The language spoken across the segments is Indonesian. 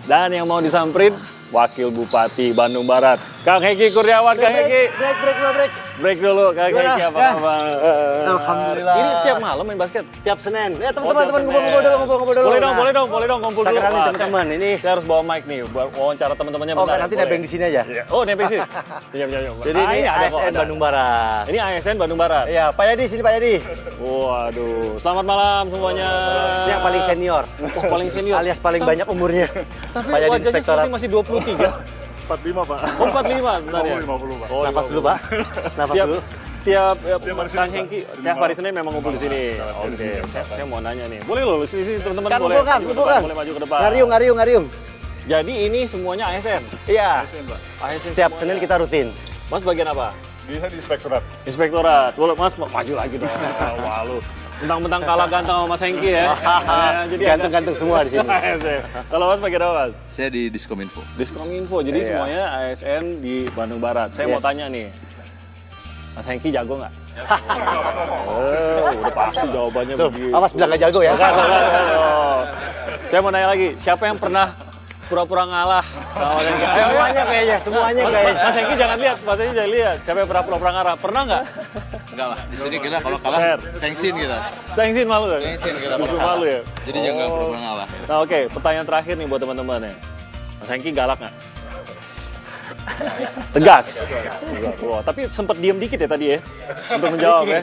Dan yang mau disamperin, Wakil Bupati Bandung Barat, Kang Hengki Kurniawan. Kang Hengki. Break dulu, Kang Hengki apa kabar? Alhamdulillah. Ini tiap malam main basket? Tiap Senin. Ya teman-teman ngumpul dulu. Boleh dong kumpul dulu. Sekarang nih teman-teman, ini saya harus bawa mic nih, buat wawancara teman-temannya. Oh, nanti nebeng di sini aja. Oh, nebeng sini. Iya. Jadi ini ASN Bandung Barat. Ini ASN Bandung Barat. Iya, Pak Yadi, sini Pak Yadi. Waduh, selamat malam semuanya. Ini yang paling senior. Oh, paling senior. Alias paling banyak umurnya. Tapi Pak Yadi wajahnya Inspektorat. seperti masih 23. 45 Pak. Oh, 45 bentar ya. 50 Pak. Oh, Nafas dulu, Pak. Nafas Tiap dulu. tiap hari Kang Senin, Hengki Pak. tiap hari Senin memang ngumpul di sini. Oke, saya mau nanya nih. Boleh loh, sini teman-teman Kan boleh. kumpulkan, maju ke kumpulkan. depan, boleh maju ke depan. Ngariung. Jadi ini semuanya ASN. Iya. Pak. ASN Setiap semuanya. Senin kita rutin. Mas bagian apa? Bisa di inspektorat. Inspektorat. Boleh Mas maju lagi dong. Wah, lu. Mentang-mentang kalah ganteng sama Mas Hengki ya. Ya, jadi Ganteng-ganteng semua di sini. ASN. Kalau Mas bagian apa, Mas? Saya di Diskominfo. Diskominfo. Jadi Iya. semuanya ASN di Bandung Barat. Saya mau Yes. tanya nih. Mas Hengki jago nggak? Udah pasti jawabannya Tuh, begitu. awas bilang gak jago ya. Oh. Saya mau nanya lagi, siapa yang pernah pura-pura ngalah sama Mas Hengki? Ayo, Semuanya kayaknya, semuanya kayaknya. Mas Hengki jangan lihat, Mas Hengki jangan lihat. Siapa yang pernah pura-pura ngalah? Pernah nggak? Enggak lah, di sini kita kalau kalah Fair. thanksin kita. Thanksin malu ya? Thanksin kita Justru kalau kalah. malu ya? Jadi jangan pura-pura ngalah. Nah oke, pertanyaan terakhir nih buat teman-teman ya. Mas Hengki galak nggak? Tegas. Wah, tapi sempat diem dikit ya tadi ya untuk menjawab ya.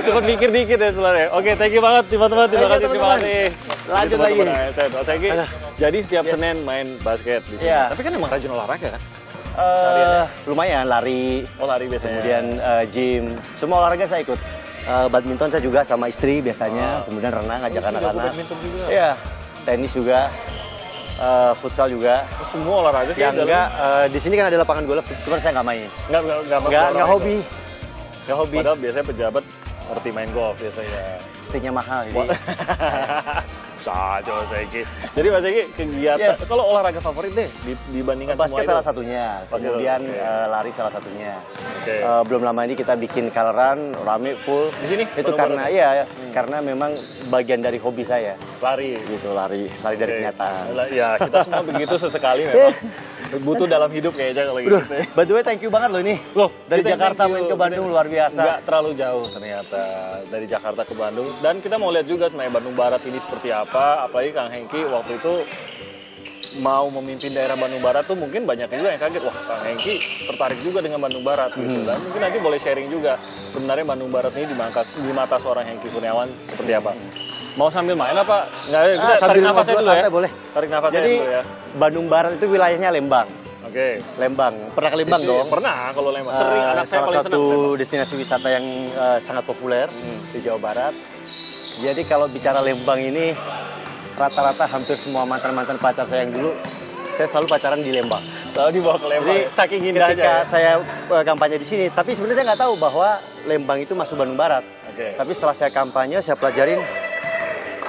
sempat mikir dikit ya sebenarnya. Oke, thank you banget teman-teman. Terima kasih. Lanjut lagi. Mas Hengki, jadi setiap Senin main basket di sini. Iya. Tapi kan emang rajin olahraga kan? Lumayan lari, Oh lari biasanya. kemudian gym, semua olahraga saya ikut. Badminton saya juga sama istri biasanya, kemudian renang ngajak Jago anak-anak. badminton juga. Iya, tenis juga, futsal juga. Oh, semua olahraga kayak Yang enggak, di sini kan ada lapangan golf, cuma saya nggak main. Nggak hobi. Nggak hobi. Padahal biasanya pejabat ngerti main golf biasanya. Sticknya mahal. Jadi. Saja Mas Hengki. Jadi Mas Hengki kegiatan Yes. kalau olahraga favorit deh dibandingkan semua Basket itu. salah satunya, Basket, kemudian oke. lari salah satunya. Oke. Belum lama ini kita bikin coloran rame full. Di sini? Itu Bandung karena karena memang bagian dari hobi saya. Lari. Gitu lari dari Oke. kenyataan. Ya kita semua begitu sesekali memang. Butuh dalam hidup kayaknya kalau gitu. By the way, thank you banget loh ini. Loh, Dari kita Jakarta thank you. main ke Bandung luar biasa. Nggak terlalu jauh ternyata dari Jakarta ke Bandung. Dan kita mau lihat juga sebenarnya Bandung Barat ini seperti apa. Apalagi Kang Hengki waktu itu mau memimpin daerah Bandung Barat tuh mungkin banyak juga yang kaget. Wah, Kang Hengki tertarik juga dengan Bandung Barat gitu. Dan mungkin nanti boleh sharing juga sebenarnya Bandung Barat ini di mata seorang Hengki Kurniawan seperti apa. Mau sambil main apa? Nggak, kita tarik sambil nafasnya ngobrol dulu ya. santai boleh. Tarik nafasnya Jadi dulu ya. Bandung Barat itu wilayahnya Lembang. Oke. Lembang. Pernah ke Lembang Itu dong? Pernah kalau Lembang. Sering anak saya salah paling senang. satu Lembang. destinasi wisata yang sangat populer di Jawa Barat. Jadi kalau bicara Lembang ini rata-rata hampir semua mantan-mantan pacar saya yang dulu saya selalu pacaran di Lembang. Lalu dibawa ke Lembang. Jadi Saking indahnya. ketika Ya? saya kampanye di sini, tapi sebenarnya saya nggak tahu bahwa Lembang itu masuk Bandung Barat. Oke. Tapi setelah saya kampanye, saya pelajarin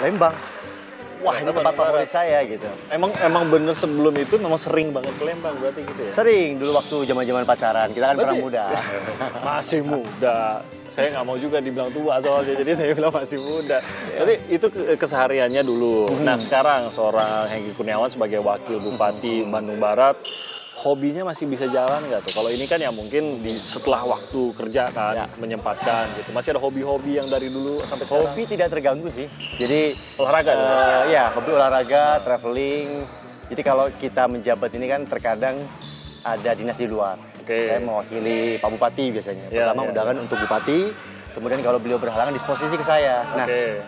Lembang. Wah, ini tempat Bandung favorit saya gitu. Emang bener sebelum itu memang sering banget ke Lembang berarti gitu ya? Sering dulu waktu zaman-zaman pacaran, kita kan pernah muda. Masih muda. Saya nggak mau juga dibilang tua soalnya, jadi saya bilang masih muda. Tapi itu kesehariannya dulu. Nah sekarang seorang Hengki Kurniawan sebagai wakil bupati Bandung Barat, hobinya masih bisa jalan nggak tuh? Kalau ini kan ya mungkin setelah waktu kerja kan menyempatkan gitu. Masih ada hobi-hobi yang dari dulu sampai sekarang? Hobi tidak terganggu sih. Jadi Olahraga gitu? ya, hobi olahraga, traveling. Jadi kalau kita menjabat ini kan terkadang ada dinas di luar. Oke. Saya mewakili Pak Bupati biasanya. Ya, Pertama ya. undangan untuk Bupati, kemudian kalau beliau berhalangan disposisi ke saya. Nah, Oke.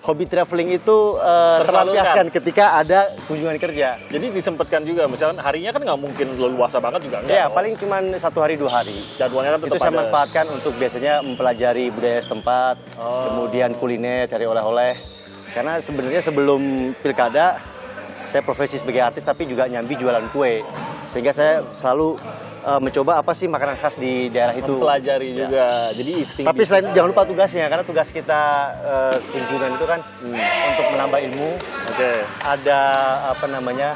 hobi traveling itu Tersalurkan. terlampiaskan ketika ada kunjungan kerja. Jadi disempatkan juga, misalnya harinya kan nggak mungkin leluasa banget juga enggak. Ya, dong. paling cuma 1 hari 2 hari. Jadwalnya kan tetap Itu saya ada. manfaatkan untuk biasanya mempelajari budaya setempat, kemudian kuliner, cari oleh-oleh. Karena sebenarnya sebelum pilkada, saya profesi sebagai artis tapi juga nyambi jualan kue. Sehingga saya selalu mencoba apa sih makanan khas di daerah itu. Mempelajari Ya. juga. Jadi insting. Tapi selain jangan lupa tugasnya, karena tugas kita kunjungan itu kan untuk menambah ilmu. Oke. Ada apa namanya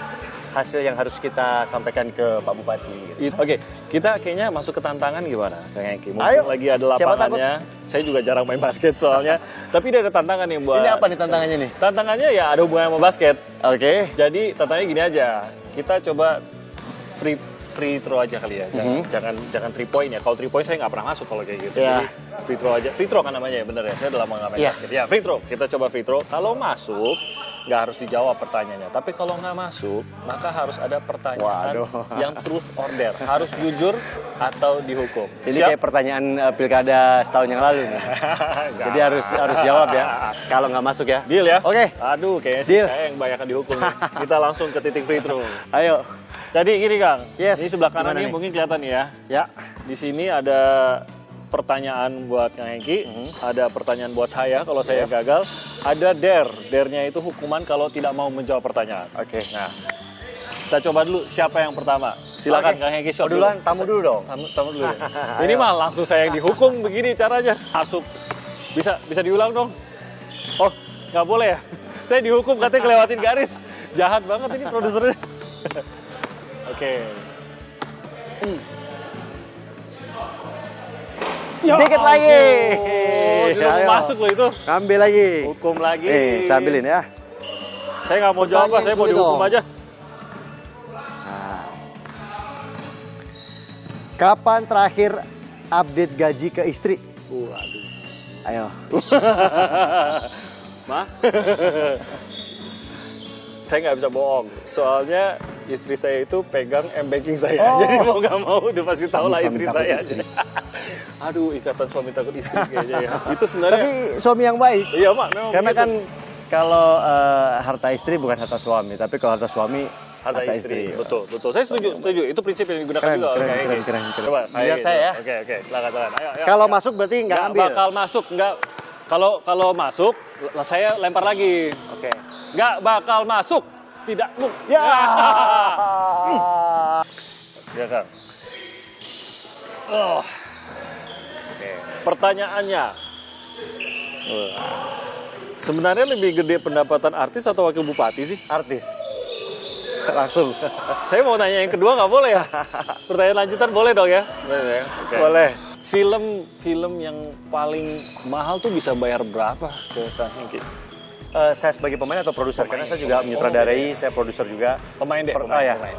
hasil yang harus kita sampaikan ke Pak Bupati. Gitu. Oke, kita kayaknya masuk ke tantangan gimana, Kang Hengki? Mumpung Ayo, lagi ada siapa lapangannya. Saya juga jarang main basket soalnya. Tapi ada tantangan nih buat... Ini apa nih tantangannya nih? Tantangannya ya ada hubungan sama basket. Oke. Jadi tantangannya gini aja. Kita coba free throw aja kali ya. Jangan 3 point ya. Kalau 3 point saya nggak pernah masuk kalau kayak gitu. Ya. Jadi free throw aja. Free throw kan namanya ya, bener ya. Saya udah lama nggak main Iya. basket. Ya, free throw. Kita coba free throw. Kalau masuk, nggak harus dijawab pertanyaannya. Tapi kalau nggak masuk, maka harus ada pertanyaan Waduh. yang truth or dare. Harus jujur atau dihukum. Ini Siap? kayak pertanyaan pilkada setahun yang lalu nih. Jadi harus jawab ya. Kalau nggak masuk ya. Deal ya? Oke. Aduh, kayaknya sih Deal. saya yang banyak dihukum nih. Kita langsung ke titik free throw. Ayo. Jadi gini Kang, Yes. ini sebelah kanan Gimana ini nih? mungkin kelihatan ya. Ya. Di sini ada pertanyaan buat Kang Hengki, ada pertanyaan buat saya kalau saya gagal, ada dare. Dare-nya itu hukuman kalau tidak mau menjawab pertanyaan. Oke. Nah, kita coba dulu siapa yang pertama. Silakan Oke. Kang Hengki shot Duluan, dulu. tamu dulu dong. Tamu dulu ya. Ini mah langsung saya yang dihukum begini caranya. Masuk. Bisa diulang dong. Oh, nggak boleh ya? Saya dihukum katanya kelewatin garis. Jahat banget ini produsernya. Oke. Ya Dikit lagi. ampun, udah mau Ayo. masuk loh itu. Ambil lagi. Hukum lagi. Saya ambilin ya. Saya nggak mau jawab, Pak. Saya mau sulit dihukum dong. aja. Nah. Kapan terakhir update gaji ke istri? Waduh. Ayo. Mah? Saya nggak bisa bohong. Soalnya istri saya itu pegang M-Banking saya. Oh. Jadi mau nggak mau udah pasti tahu lah Suami istri takut saya. istri. Aduh, ikatan suami takut istri kayaknya ya. Itu sebenarnya... Tapi suami yang baik. Iya, Mak. Memang Karena begitu. kan kalau harta istri bukan harta suami, tapi kalau harta suami Harta istri. Betul. Saya setuju. Itu prinsip yang digunakan Keren, juga oleh keren, Kang keren, Hengki. keren. Coba, Biar kayak saya ya. Oke. Silakan. Ayo. Kalau masuk berarti nggak Nggak ambil. bakal masuk, nggak. Kalau masuk, saya lempar lagi. Oke. Nggak bakal masuk. Tidak mungkin. Ya. Ya kan. Oh. Oke. Pertanyaannya. Sebenarnya lebih gede pendapatan artis atau wakil bupati sih? Artis. Langsung. Saya mau nanya yang kedua nggak boleh ya? Pertanyaan lanjutan boleh dong ya? Boleh ya? Oke. Boleh. Film yang paling mahal tuh bisa bayar berapa ke Kang Hengki? Saya sebagai pemain atau produser? Karena saya juga menyutradarai, saya produser juga. Pemain deh, ya. pemain.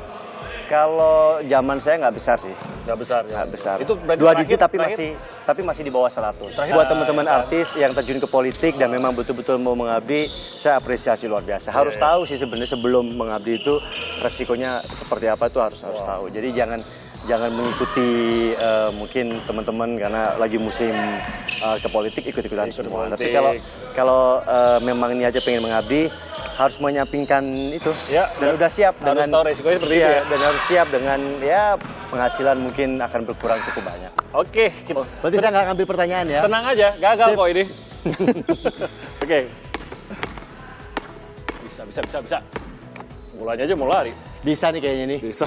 Kalau zaman saya nggak besar sih. Nggak besar. Nggak besar. Itu berarti 2 digit terakhir- tapi masih di bawah 100. Terakhir- Buat teman-teman ya. artis yang terjun ke politik dan memang betul-betul mau mengabdi, saya apresiasi luar biasa. Harus Iya. tahu sih sebenarnya sebelum mengabdi itu resikonya seperti apa itu harus tahu. Jadi jangan mengikuti mungkin teman-teman karena lagi musim ke politik ikut-ikutan Ikut semua. politik. Tapi kalau memang ini aja pengen mengabdi, harus menyampingkan itu Ya, dan udah siap harus dengan tahu resikonya seperti itu iya, ya. dan harus siap dengan ya penghasilan mungkin akan berkurang cukup banyak. Oke, Berarti saya nggak ngambil pertanyaan ya? tenang aja, gagal Sip. kok ini. Oke. Bisa. Mulanya aja mau lari. Bisa nih kayaknya nih. Bisa.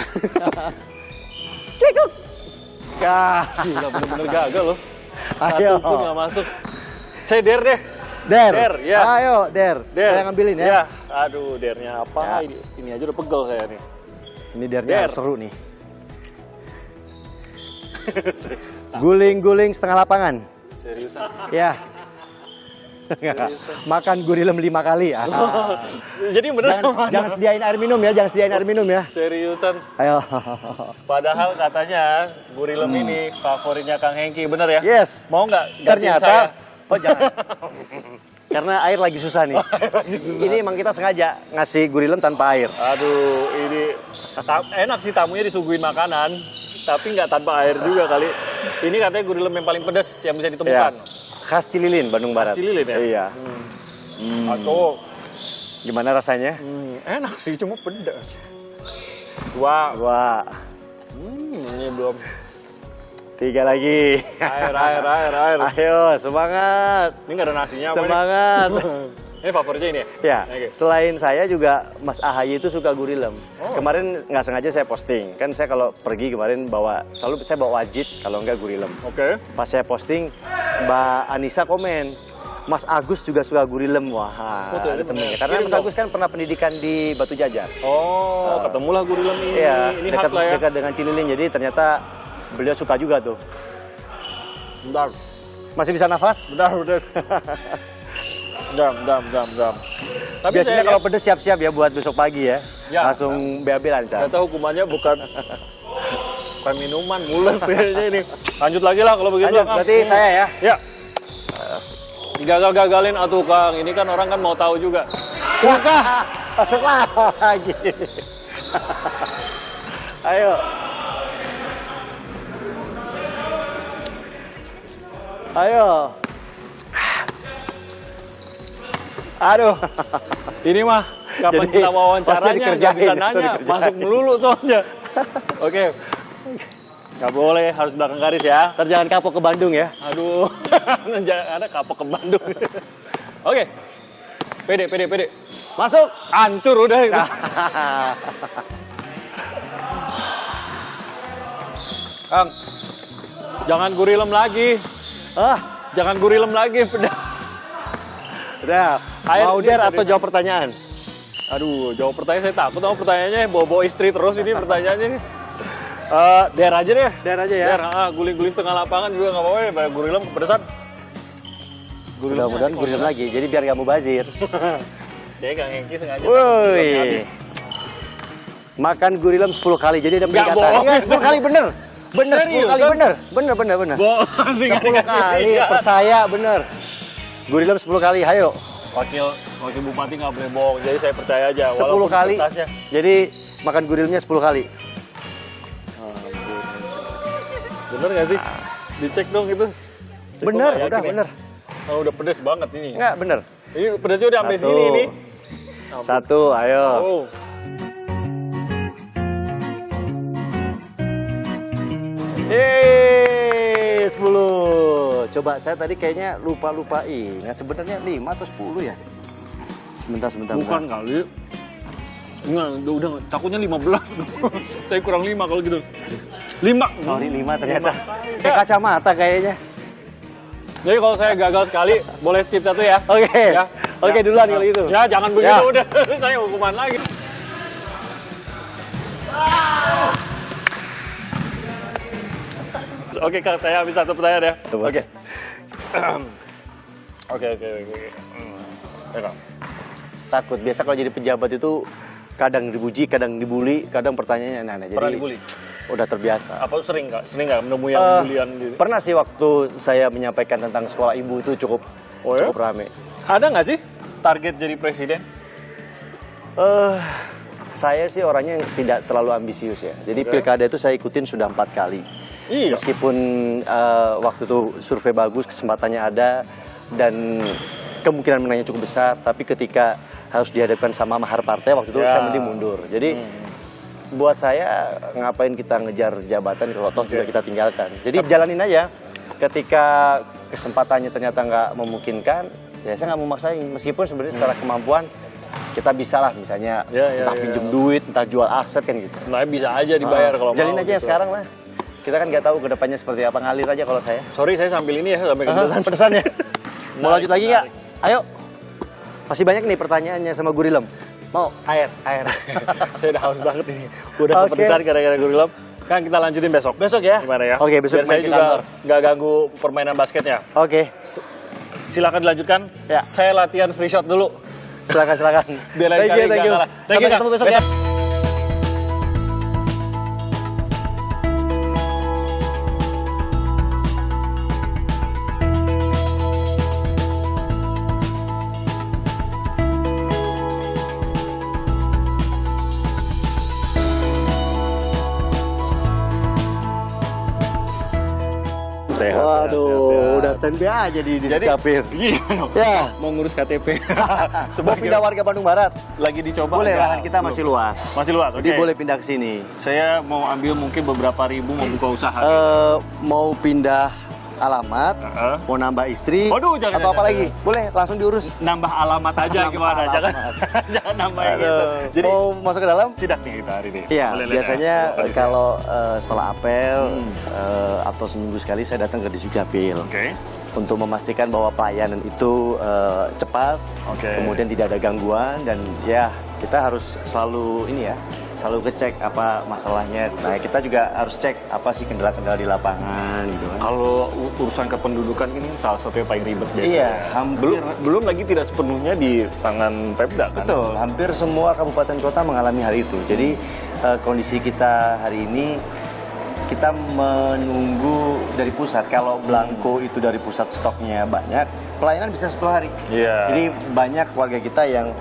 Cekuk. Kah. Gila, bener-bener gagal loh. Ayo. Satu pun nggak masuk. Saya dare deh. Der. ya. Ayo, Der. Dare. Saya ngambilin ya. Ya. Aduh, dare-nya apa? Ya. Ini aja udah pegel saya nih. Ini dernya Der. seru nih. Guling-guling setengah lapangan. Seriusan. Ya. Seriusan. Makan gurilem 5 kali. Ah. Jadi bener Jangan sediain air minum ya, jangan sediain air minum ya. Seriusan. Ayo. Padahal katanya gurilem ini favoritnya Kang Hengki, bener ya? Yes. Mau nggak gantiin saya? Ternyata, oh jangan. Karena air lagi susah nih. Ini emang kita sengaja ngasih gurilem tanpa air. Aduh, ini enak sih tamunya disuguhin makanan, tapi nggak tanpa air juga kali. Ini katanya gurilem yang paling pedas yang bisa ditemukan. Khas Cililin, Bandung Barat. Khas Cililin ya? Iya. Atau Gimana rasanya? enak sih, cuma pedas. Wah, Wah, ini belum. 3 lagi. Air. Ayo, semangat. Ini nggak ada nasinya apa Semangat. nih? Ini favoritnya ini ya? Ya, Oke. selain saya juga Mas Ahaye itu suka gurilem. Oh. Kemarin nggak sengaja saya posting. Kan saya kalau pergi kemarin selalu saya bawa wajit kalau nggak gurilem. Oke. Pas saya posting, Mbak Anissa komen, Mas Agus juga suka gurilem. Wah, Betul, ada temennya. Karena kirim Mas dong. Agus kan pernah pendidikan di Batu Jajar. Oh, ketemulah gurilem ini. Iya, Ini khas lah ya. dekat dengan Cililin. Jadi ternyata beliau suka juga tuh. Bentar, Masih bisa nafas? bentar. Jam. Tapi Biasanya saya kalau lihat, pedes siap-siap ya buat besok pagi ya. Ya. Langsung BAB lancar. ternyata hukumannya bukan minuman, mules kayaknya ini. Lanjut lagi lah kalau begitu. Lanjut, Kang. berarti saya ya. Ya. Gagal-gagalin atuh Kang. Ini kan orang kan mau tahu juga. Suka. Masuk lagi. Ayo. Ayo. Aduh. Ini mah kapan Jadi, kita wawancaranya hostnya nggak dikerjain, bisa hostnya nanya, dikerjain. masuk melulu soalnya. Oke. Nggak boleh, harus belakang garis ya. Ntar jangan kapok ke Bandung ya. Aduh, jangan ada kapok ke Bandung. Oke. Pede. Masuk. Hancur udah itu. Kang, jangan gurilem lagi. Jangan gurilem lagi, pedas. Udah. Air Mau ini der serius. atau jawab pertanyaan? Aduh, jawab pertanyaan saya takut sama pertanyaannya. Bawa-bawa istri terus ini pertanyaannya nih. Der aja deh. Der aja ya. Der, guling-guling setengah lapangan juga nggak apa-apa ya. Banyak gurilem kepedesan. Mudah-mudahan gurilem lagi. Jadi biar gak mubazir. Jadi Kang Hengki sengaja Woi. takut habis. Makan gurilem 10 kali. Jadi ada Nggak peningkatan. bohong. Enggak, 10 kali bener. Bener, 10 Serius, kali kan? bener. Bohong sih, nggak 10 dikasih kali, lihat. percaya bener. Gurilem 10 kali, ayo. Wakil bupati nggak boleh bohong, jadi saya percaya aja. 10 walaupun kali. kertasnya. Jadi makan gurilnya 10 kali. Bener nggak sih? Dicek dong itu. Saya Bener, kok nggak udah yakin ya. bener. Oh, udah pedes banget ini. Enggak, bener. Ini pedesnya udah sampai Satu. sini ini. 1, ayo. Oh. Yeay, 10. Coba saya tadi kayaknya lupa ingat. Sebenarnya 5 atau 10 ya? Sebentar. Bukan kali. Enggak, udah takutnya 15. Saya kurang 5 kalau gitu. 5. Sorry, 5 ternyata. Kayak kacamata kayaknya. Jadi kalau saya gagal sekali, boleh skip satu ya. Oke. Ya. Oke, Ya. duluan kalau gitu. Ya, jangan begitu Ya. udah. Saya hukuman lagi. Oke, Kak, saya habis satu pertanyaan ya. Coba. Oke. Oke. Ya, Kak. Takut. Biasa kalau jadi pejabat itu kadang dipuji, kadang dibully, kadang pertanyaannya aneh-aneh. Pernah Jadi dibully? udah terbiasa. Apa sering Kak? Sering nggak menemui yang bulian gitu? Pernah sih waktu saya menyampaikan tentang sekolah ibu itu cukup Oh, ya? cukup rame. Ada nggak sih target jadi presiden? Saya sih orangnya yang tidak terlalu ambisius ya. Jadi pilkada itu saya ikutin sudah 4 kali. Iya. Meskipun waktu itu survei bagus, kesempatannya ada, dan kemungkinan menangnya cukup besar, tapi ketika harus dihadapkan sama mahar partai, waktu itu Ya. saya mending mundur. Jadi buat saya ngapain kita ngejar jabatan kalau toh juga kita tinggalkan. Jadi jalanin aja. Ketika kesempatannya ternyata nggak memungkinkan, ya saya nggak mau maksain. Meskipun sebenarnya secara kemampuan kita bisa lah, misalnya entah pinjem duit, entah jual aset kan gitu. Sebenarnya bisa aja dibayar kalau mau. Jalin aja yang gitu. sekarang lah. Kita kan nggak tahu ke depannya seperti apa, ngalir aja kalau saya. Sorry, saya sambil ini ya, sampai kepedesan. Pedesan ya. Mau lanjut lagi nggak? Menarik. Ayo. Masih banyak nih pertanyaannya sama Gurilem. Mau? Air. Saya udah haus banget ini. Udah Oke. kepedesan gara-gara gurilem. Kan kita lanjutin besok. Besok ya? Gimana ya? Oke, besok Biar main saya di juga kantor. nggak ganggu permainan basketnya. Oke. Silakan dilanjutkan. Ya. Saya latihan free shot dulu. Silakan. Biar lain kali nggak kalah. Thank you, Sampai Kak. ketemu besok ya. Sehat. Waduh, udah standby aja di Jadi, Capir. iya, Ya, mau ngurus KTP. mau pindah warga Bandung Barat. Lagi dicoba. Boleh, enggak? lahan kita masih luas. Masih luas, oke. Jadi boleh pindah ke sini. Saya mau ambil mungkin beberapa ribu mau buka usaha. Mau pindah alamat, mau nambah istri, Waduh, jangan, atau apa jangan, lagi? Boleh langsung diurus. Nambah alamat aja Nambah gimana? alamat. Jangan nambah yang Aduh, itu. Jadi mau masuk ke dalam? sidak nih kita hari ini. Iya, Boleh lihat biasanya ya? Kondisinya. kalau setelah apel atau seminggu sekali saya datang ke Disdukcapil Oke. untuk memastikan bahwa pelayanan itu cepat, Oke. kemudian tidak ada gangguan dan ya kita harus selalu ini ya, selalu ngecek apa masalahnya. Nah kita juga harus cek apa sih kendala-kendala di lapangan gitu kan. Kalau urusan kependudukan ini salah satu yang paling ribet biasanya. Iya, hampir Belum lagi tidak sepenuhnya di tangan Pemda kan? betul, hampir semua kabupaten kota mengalami hal itu. Jadi kondisi kita hari ini kita menunggu dari pusat. Kalau belangko itu dari pusat stoknya banyak, pelayanan bisa 1 hari. Iya. Jadi banyak warga kita yang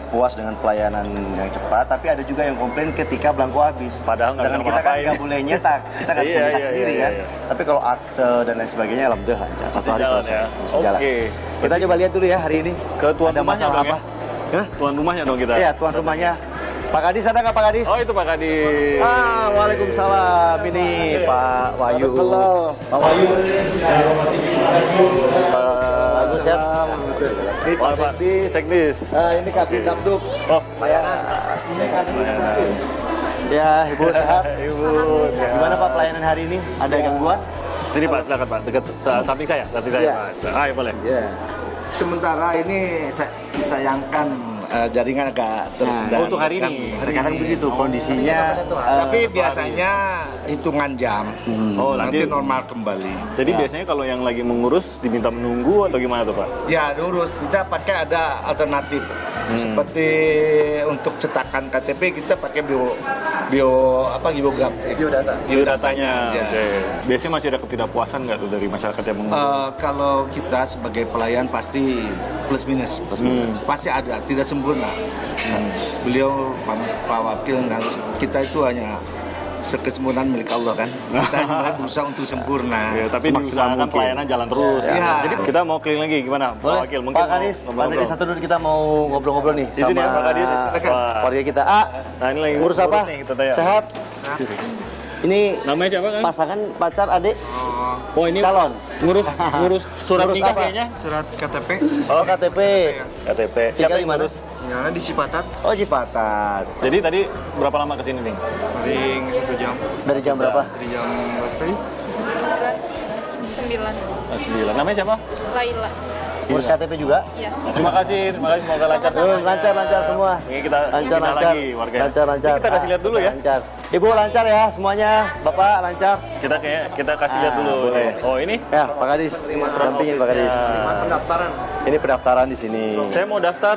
puas dengan pelayanan yang cepat, tapi ada juga yang komplain ketika belangko habis. Padahal nggak sedangkan bisa kita kan ngapain. nggak boleh nyetak, kita nggak bisa Iya, nyetak iya, sendiri iya, kan. iya. Tapi kalau akte dan lain sebagainya, alhamdulillah lancar. Masih 1 hari jalan selesai. ya? Masih jalan. Oke. Kita coba lihat dulu ya hari ini. Ke tuan ada rumahnya masalah dong ya? apa? Hah? Tuan rumahnya dong kita. Iya, tuan rumahnya. Pak Kadis ada nggak Pak Kadis? Oh itu Pak Kadis. Waalaikumsalam. Ini Pak Wahyu. Pak Wahyu. Bagus ya. Ini Pak Pak Sekdis. Sekdis. Ini Kabin Dabduk. Oh, Pelayanan. Ini Kabin Ya, Ibu sehat. Ibu. Gimana Pak pelayanan hari ini? Ada gangguan? Sini Pak, silakan Pak. Dekat samping saya, samping saya Iya. Pak. Ayo boleh. Ya. Sementara ini disayangkan jaringan agak tersendat. untuk hari ini? Sekarang begitu kondisinya. Tapi biasanya hitungan jam. Oh, nanti nanti- normal kembali. Jadi biasanya kalau yang lagi mengurus diminta menunggu atau gimana tuh Pak? Ya, lurus. Kita pakai ada alternatif. Seperti untuk cetakan KTP kita pakai biogap. Biodata. Biodatanya. Iya. Oke. Biasanya masih ada ketidakpuasan nggak tuh dari masyarakat yang mengurus? Kalau kita sebagai pelayan pasti plus minus. Pasti ada, tidak sempurna. Beliau Pak Wakil, kita itu hanya kesempurnaan milik Allah kan. Kita hanya berusaha untuk sempurna. Ya, tapi semaksimal diusahakan mungkin. pelayanan jalan terus. Iya. Jadi kita mau keliling lagi gimana? Pak Boleh. Wakil mungkin Pak Kadis, mau Pak Sekdis satu dulu kita mau ngobrol-ngobrol nih Di sini ya, Pak Kadis. Wah. keluarga kita. Nah ini lagi Ngurus apa? nih kita tanya. Sehat? Ini Namanya siapa kan? pasangan pacar adik Oh ini calon. ngurus surat Ngurus nikah apa? kayaknya. Surat KTP Oh KTP. KTP. Tinggal Siapa di yang mana? ngurus? ya di Cipatat Oh Cipatat. Jadi tadi berapa lama kesini nih? paling 1 jam. Dari jam berapa? Dari jam berapa tadi? Surat 9. 9. Namanya siapa? Laila. Ngurus KTP juga? Iya. Terima kasih semoga lancar semuanya. Lancar semua. Ini kita Lancar. lagi warga. Lancar. Ini kita kasih lihat dulu ya. Lancar. Ibu lancar ya semuanya. Bapak lancar. Kita kasih lihat dulu. boleh. Oh ini Ya Pak Kadis, dampingin Pak Kadis. Pendaftaran. Ini pendaftaran di sini. saya mau daftar.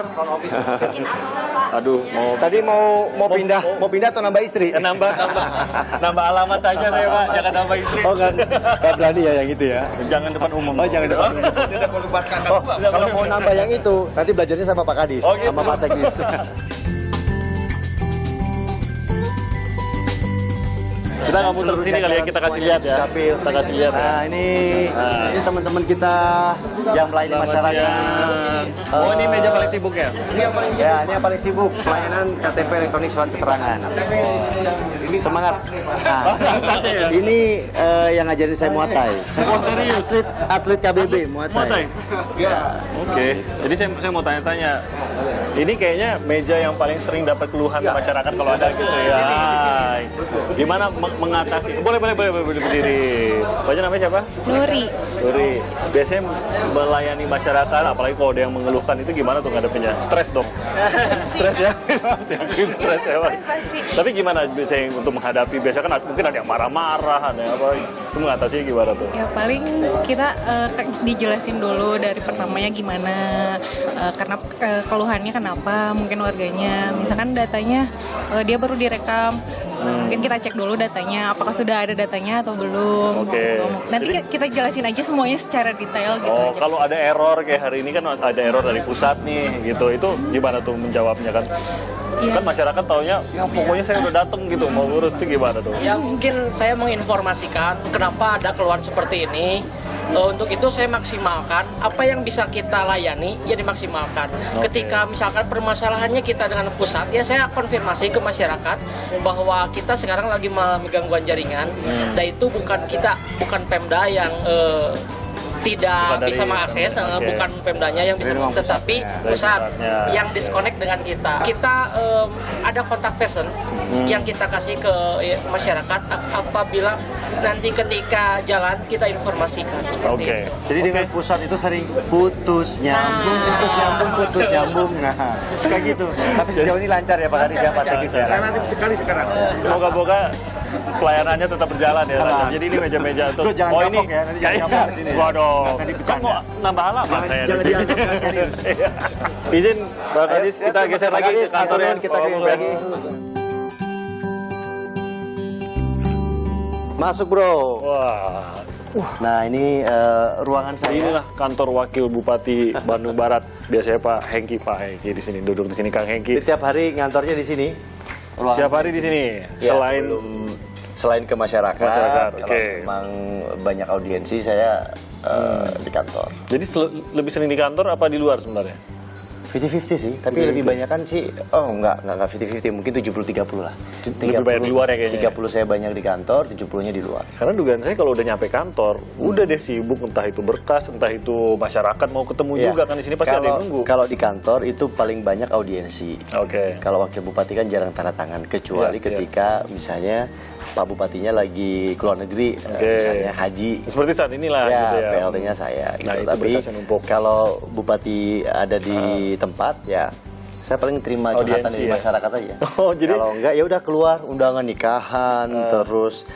Aduh, Tadi mau pindah atau nambah istri? nambah alamat saja saya Pak, jangan nambah istri. Oh kan, nggak berani ya yang itu ya. Jangan depan umum. Oh jangan depan. Tidak melibatkan Oh kalau mau nambah yang itu, nanti belajarnya sama Pak Kadis, Oh, gitu. sama Pak Sekdis. Kita nggak muter sini kali ya, kita kasih lihat ya. Kita kasih lihat ya. Nah ini teman-teman kita yang melayani masyarakat. Oh ini meja paling sibuk ya? Ya ini yang paling sibuk pelayanan KTP elektronik surat keterangan. Semangat. Nah, ini yang ngajarin saya Muay Thai. Oh serius? Atlet KBB Muay Muay Thai? Thai. Oke, jadi saya mau tanya-tanya. Ini kayaknya meja yang paling sering dapat keluhan masyarakat kalau ada gitu ya. Gimana mengatasi? Boleh berdiri. Baca namanya siapa? Nuri. Nuri. Biasanya melayani masyarakat, apalagi kalau ada yang mengeluhkan itu gimana tuh ngadepinnya? Stres dong. Stres ya? Yakin stres ya, Pak. Tapi gimana biasanya untuk menghadapi? Biasanya kan mungkin ada yang marah-marah, ada yang apa? Itu mengatasi gimana tuh? Ya paling kita dijelasin dulu dari pertamanya gimana, karena keluhannya kenapa, mungkin warganya. Misalkan datanya dia baru direkam, mungkin kita cek dulu datanya, apakah sudah ada datanya atau belum. Oke. Nanti Jadi- kita jelasin aja semuanya secara detail gitu Oh, aja. kalau ada error kayak hari ini kan ada error dari pusat nih, gitu. Itu gimana tuh menjawabnya kan? Iya. Kan masyarakat taunya, ya pokoknya saya udah dateng gitu, mau urus itu gimana tuh? Ya mungkin saya menginformasikan kenapa ada keluar seperti ini. Untuk itu saya maksimalkan apa yang bisa kita layani ya dimaksimalkan. Ketika misalkan permasalahannya kita dengan pusat, ya saya konfirmasi ke masyarakat bahwa kita sekarang lagi mengalami gangguan jaringan, dan itu bukan Pemda yang tidak bisa mengakses, bukan Pemdanya yang bisa mengakses, tetapi pusat yang disconnect dengan kita. Kita ada kontak person yang kita kasih ke masyarakat apabila nanti ketika jalan kita informasikan seperti itu. Jadi dengan pusat itu sering putus nyambung. Nah, suka gitu. Tapi sejauh ini lancar ya Pak Kadis ya, Pak Sekis ya. Relatif sekali sekarang. Moga-moga pelayanannya tetap berjalan ya. Jadi ini meja-meja untuk Jangan kapok ya, nanti jangan kapok di sini. Waduh. Nanti Kan mau nambah halaman saya. Jangan dianggap nggak serius. Izin Pak Kadis, kita geser lagi ke kantor ya. Kita lagi. Masuk bro. Wah. Nah ini ruangan saya. Inilah kantor Wakil Bupati Bandung Barat. Biasanya Pak Hengki di sini, duduk di sini Kang Hengki. Tiap hari ngantornya di sini. Ruangan Tiap hari di sini. Ya, selain ke masyarakat, Oke. kalau memang banyak audiensi saya di kantor. Jadi lebih sering di kantor apa di luar sebenarnya? 50-50 sih, tapi lebih banyak kan sih, enggak 50-50, mungkin 70-30 lah. Lebih banyak di luar ya kayaknya. 30 saya banyak di kantor, 70-nya di luar. Karena dugaan saya kalau udah nyampe kantor, udah deh sibuk, entah itu berkas, entah itu masyarakat mau ketemu juga kan di sini pasti ada yang nunggu. Kalau di kantor itu paling banyak audiensi. Oke. Kalau wakil bupati kan jarang tanda tangan, kecuali ketika misalnya Pak Bupatinya lagi keluar negeri, misalnya haji. Seperti saat inilah Ya, gitu ya. PLT-nya saya. Gitu. Nah, itu Tapi berkasnya numpuk. kalau bupati ada di tempat, ya saya paling terima curhatan dari masyarakat aja. Oh, jadi kalau enggak ya udah keluar undangan nikahan, terus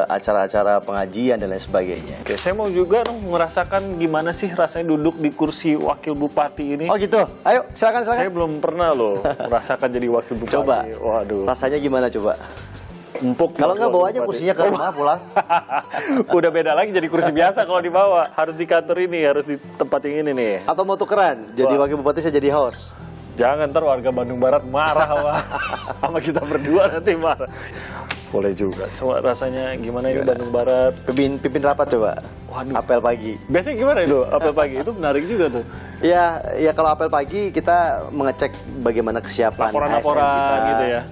acara-acara pengajian dan lain sebagainya. Oke, saya mau juga dong merasakan gimana sih rasanya duduk di kursi wakil bupati ini. Oh gitu, ayo silakan. Saya belum pernah loh merasakan jadi wakil bupati. Coba, Waduh. rasanya gimana coba? Empuk. Kalau nggak bawa aja kursinya ke rumah pulang. Udah beda lagi jadi kursi biasa kalau dibawa. Harus di kantor ini, harus di tempat yang ini nih. Atau mau tukeran, jadi wakil bupati saya jadi host. Jangan ntar warga Bandung Barat marah sama kita berdua nanti marah. Boleh juga. Coba rasanya gimana ini Bandung Barat? Pimpin rapat coba. Waduh. Apel pagi. Biasanya gimana itu? Apel pagi itu menarik juga tuh. Ya kalau apel pagi kita mengecek bagaimana kesiapan Laporan-laporan ASN kita. gitu ya.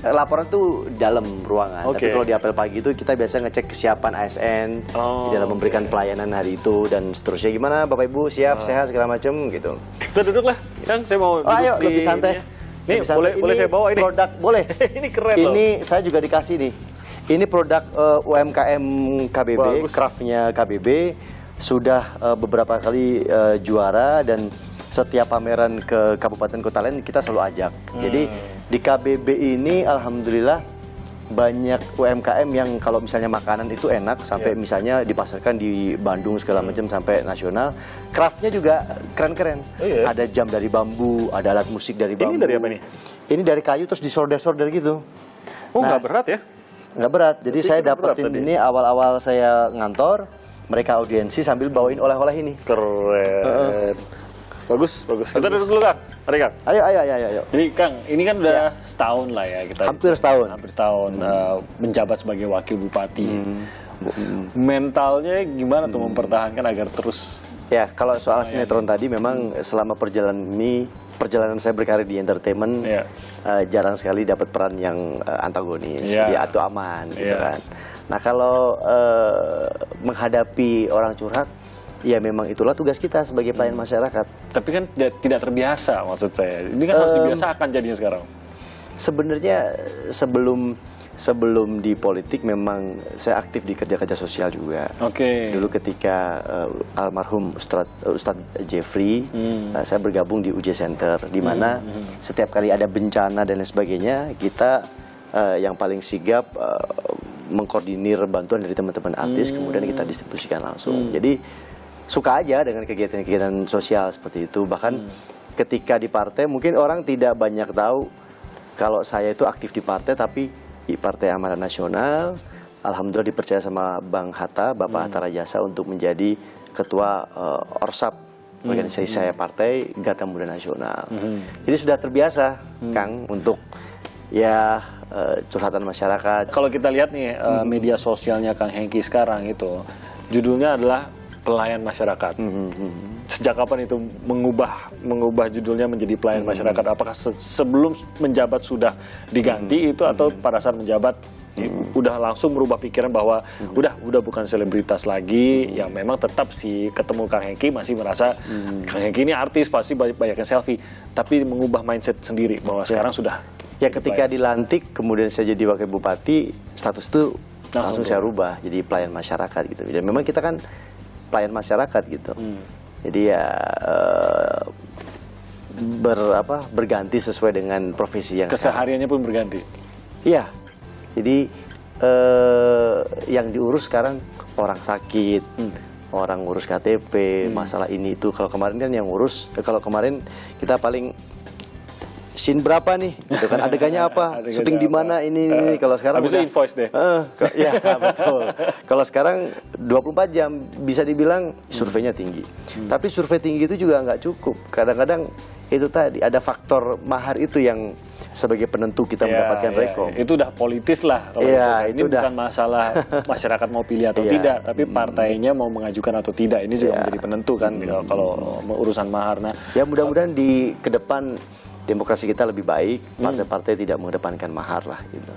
Laporan tuh dalam ruangan, Oke. tapi kalau di apel pagi itu kita biasa ngecek kesiapan ASN di dalam memberikan pelayanan hari itu dan seterusnya. Gimana Bapak Ibu siap, sehat segala macam gitu. Kita duduk lah, Kang. Saya mau duduk Ayo di lebih santai. Nih, Lebih santai. boleh saya bawa ini? Produk boleh. Ini keren loh. Ini saya juga dikasih nih. Ini produk UMKM KBB, Bagus. craftnya KBB sudah beberapa kali juara dan setiap pameran ke kabupaten kota lain kita selalu ajak. Jadi di KBB ini alhamdulillah banyak UMKM yang kalau misalnya makanan itu enak sampai misalnya dipasarkan di Bandung segala macam sampai nasional. Craftnya juga keren-keren. Oh, iya. Ada jam dari bambu, ada alat musik dari bambu. Ini dari apa nih? Ini dari kayu terus disorder-sorder gitu. Oh, Nah, nggak berat ya? Nggak berat. Jadi saya nggak berat dapetin tadi. ini awal-awal saya ngantor, mereka audiensi sambil bawain oleh-oleh ini. Keren. Bagus. Kita duduk dulu, Kang. Mari, Kang. Ayo. Jadi, Kang, ini kan udah setahun lah ya kita. Hampir setahun. Hampir setahun menjabat sebagai wakil bupati. Mentalnya gimana tuh mempertahankan agar terus? Ya, kalau soal sinetron tadi memang selama perjalanan saya berkarir di entertainment jarang sekali dapat peran yang antagonis, atau aman gitu kan. Nah, kalau menghadapi orang curhat, ya memang itulah tugas kita sebagai pelayan masyarakat. Tapi kan tidak terbiasa maksud saya. Ini kan harus dibiasakan jadinya sekarang. Sebenarnya sebelum di politik memang saya aktif di kerja-kerja sosial juga. Oke. Dulu ketika almarhum Ustadz Jeffrey, saya bergabung di UJ Center, di mana setiap kali ada bencana dan lain sebagainya, kita yang paling sigap mengkoordinir bantuan dari teman-teman artis, kemudian kita distribusikan langsung. Jadi suka aja dengan kegiatan-kegiatan sosial seperti itu. Bahkan ketika di partai, mungkin orang tidak banyak tahu kalau saya itu aktif di partai, tapi di Partai Amanat Nasional, alhamdulillah dipercaya sama Bang Hatta, Bapak Hatta Rajasa untuk menjadi ketua Orsap, organisasi saya partai Garda Muda Nasional. Jadi sudah terbiasa, Kang, untuk curhatan masyarakat. Kalau kita lihat nih media sosialnya Kang Hengki sekarang itu judulnya adalah pelayan masyarakat. Sejak kapan itu mengubah judulnya menjadi pelayan masyarakat? Apakah sebelum menjabat sudah diganti itu atau pada saat menjabat udah langsung merubah pikiran bahwa udah bukan selebritas lagi, yang memang tetap sih ketemu Kang Hengki masih merasa Kang Hengki ini artis pasti banyak yang selfie, tapi mengubah mindset sendiri bahwa sekarang sudah Ya ketika dilantik kemudian saya jadi wakil bupati, status itu langsung saya rubah jadi pelayan masyarakat gitu. Dan memang kita kan pelayan masyarakat gitu. Jadi ya berganti sesuai dengan profesi yang kesehariannya pun berganti. Iya. Jadi yang diurus sekarang orang sakit, orang ngurus KTP, masalah ini itu. Kalau kemarin kan yang ngurus, kalau kemarin kita paling scene berapa nih, gitu kan, adegannya apa, syuting di mana ini. Kalau sekarang habis itu invoice deh. Ya betul. Kalau sekarang 24 jam bisa dibilang surveinya tinggi. Tapi survei tinggi itu juga nggak cukup. Kadang-kadang itu tadi ada faktor mahar itu yang sebagai penentu kita mendapatkan rekom. Itu udah politis lah. Kalau ini bukan masalah masyarakat mau pilih atau tidak, tapi partainya mau mengajukan atau tidak. Ini juga menjadi penentu kan kalau urusan mahar. Nah, ya mudah-mudahan di ke depan demokrasi kita lebih baik, partai-partai tidak mengedepankan mahar lah gitu.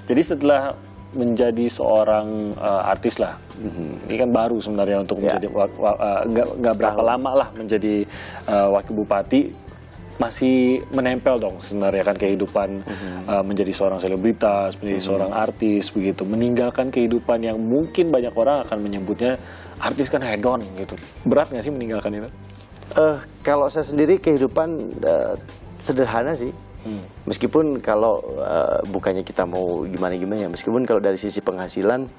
Jadi setelah menjadi seorang artis lah, ini kan baru sebenarnya untuk menjadi nggak berapa lama lah menjadi wakil bupati, masih menempel dong sebenarnya kan kehidupan menjadi seorang selebritas, menjadi seorang artis begitu, meninggalkan kehidupan yang mungkin banyak orang akan menyebutnya artis kan hedon gitu. Berat nggak sih meninggalkan itu? Kalau saya sendiri kehidupan sederhana sih, meskipun kalau bukannya kita mau gimana-gimana ya, meskipun kalau dari sisi penghasilan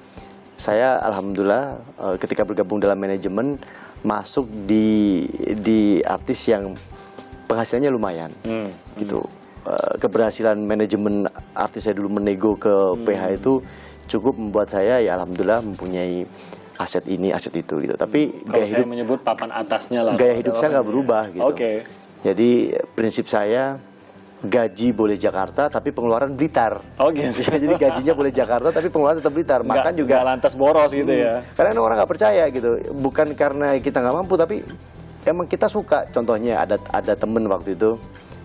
saya alhamdulillah ketika bergabung dalam manajemen masuk di artis yang penghasilannya lumayan gitu. Keberhasilan manajemen artis saya dulu menego ke PH itu cukup membuat saya ya alhamdulillah mempunyai aset ini aset itu gitu. Tapi kalau saya menyebut papan atasnya lah, gaya hidup saya nggak berubah gitu. Jadi prinsip saya gaji boleh Jakarta tapi pengeluaran Blitar. Jadi gajinya boleh Jakarta tapi pengeluaran tetap Blitar. Makan juga lantas boros gitu ya. Karena orang nggak percaya gitu. Bukan karena kita nggak mampu tapi emang kita suka. Contohnya ada temen waktu itu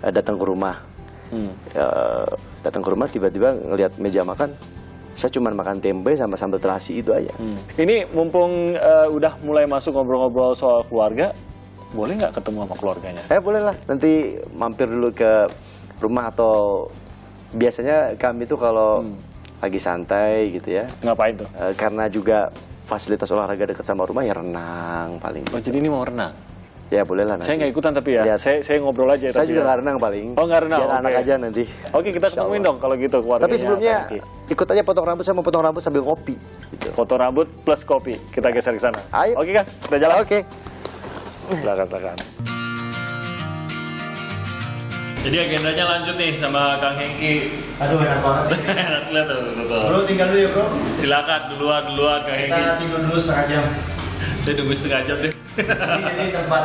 datang ke rumah. Datang ke rumah tiba-tiba ngelihat meja makan, saya cuma makan tempe sama sambal terasi itu aja. Ini mumpung udah mulai masuk ngobrol-ngobrol soal keluarga, boleh nggak ketemu sama keluarganya? Boleh lah, nanti mampir dulu ke rumah atau biasanya kami tuh kalau lagi santai gitu ya. Ngapain tuh? Karena juga fasilitas olahraga dekat sama rumah ya renang paling. Oh gitu. Jadi ini mau renang? Ya boleh lah nanti. Saya nggak ikutan tapi ya, saya ngobrol aja. Saya juga nggak renang paling. Oh nggak renang? Biar anak aja nanti. Oke, kita ketemuin dong kalau gitu keluarganya. Tapi sebelumnya ikut aja potong rambut, sama potong rambut sambil ngopi. Gitu. Potong rambut plus kopi, kita geser ke sana. Ayo. Oke kan, kita jalan. Oke. Silakan. Jadi agendanya lanjut nih sama Kang Hengki. Aduh enak banget. Enak lihat tuh. Bro tinggal dulu ya bro. Silakan duluan Kang Hengki. Kita tidur dulu setengah jam. Saya nunggu setengah jam deh. Ini tempat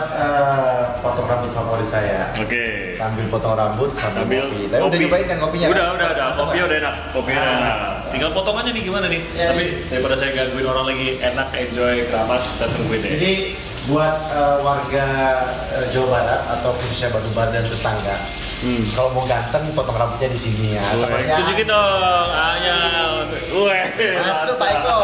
potong rambut favorit saya. Oke. Sambil potong rambut sambil kopi. Tapi kopi. udah nyobain kan kopinya? Udah. Kopinya udah enak. Kopinya enak. Tinggal potongannya nih gimana nih? Ya, tapi daripada saya gangguin orang lagi enak, enjoy, keramas, kita tungguin deh. Jadi buat warga Jawa Barat atau khususnya Bandung Barat dan tetangga, kalau mau ganteng potong rambutnya di sini ya. Sama siapa? Tunjukin dong. Ayo. Masuk Pak Eko.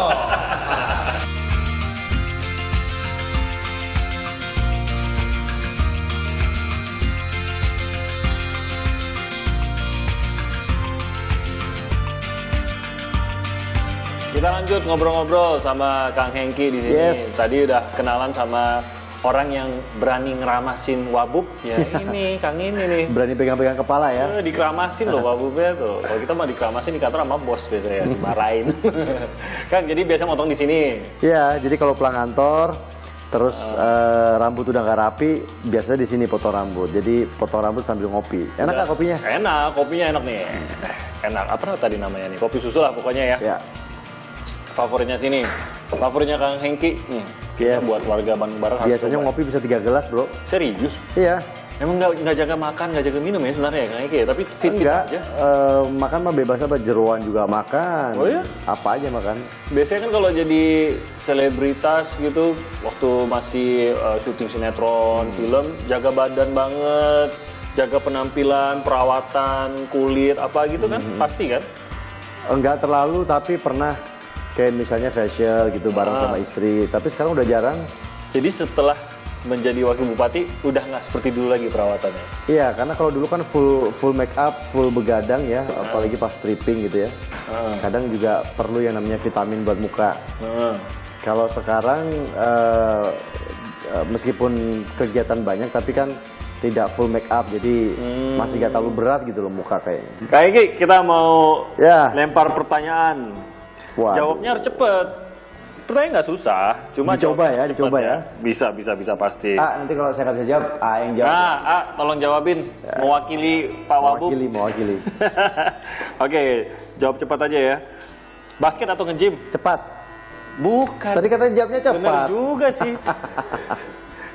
Kita lanjut ngobrol-ngobrol sama Kang Hengki di sini. Yes. Tadi udah kenalan sama orang yang berani ngeramasin wabub. Ya ini, Kang ini nih. Berani pegang-pegang kepala ya. Dikeramasin loh wabubnya tuh. Kalau kita mah dikeramasin di kantor sama bos biasanya, dimarahin. Kang, jadi biasa motong di sini. Iya, jadi kalau pulang kantor, terus rambut udah nggak rapi, biasanya di sini potong rambut. Jadi potong rambut sambil ngopi. Enak nggak kopinya? Enak, kopinya enak nih. Enak. Apa tadi namanya nih? Kopi susu lah pokoknya ya. Ya. Favoritnya sini. Favoritnya Kang Hengki nih. Kita buat warga Bandung Barat. Biasanya ngopi bisa 3 gelas, bro. Serius? Iya. Emang nggak jaga makan, nggak jaga minum ya sebenarnya ya, Kang Eki, tapi fit Enggak, aja. makan mah bebas apa, jeroan juga makan. Oh ya? Apa aja makan. Biasanya kan kalau jadi selebritas gitu, waktu masih syuting sinetron, film, jaga badan banget, jaga penampilan, perawatan, kulit, apa gitu kan, pasti kan? Enggak terlalu, tapi pernah kayak misalnya facial gitu bareng sama istri. Tapi sekarang udah jarang. Jadi setelah menjadi wakil bupati, udah nggak seperti dulu lagi perawatannya? Iya, karena kalau dulu kan full make up, full begadang ya, apalagi pas stripping gitu ya. Kadang juga perlu yang namanya vitamin buat muka. Kalau sekarang meskipun kegiatan banyak, tapi kan tidak full make up, jadi masih gak terlalu berat gitu loh muka kayaknya. Kak Eki, kita mau Ya. lempar pertanyaan. Wah. Jawabnya harus cepet. Pertanyaan nggak susah, cuma Dicoba jawabnya ya, harus cepet dicoba ya. Bisa pasti. Nanti kalau saya nggak bisa jawab, yang jawab. Nah, tolong jawabin, mewakili Pak Wabub. Mewakili. Oke, jawab cepat aja ya. Basket atau nge-gym? Cepat. Bukan. Tadi katanya jawabnya cepat. Bener juga sih.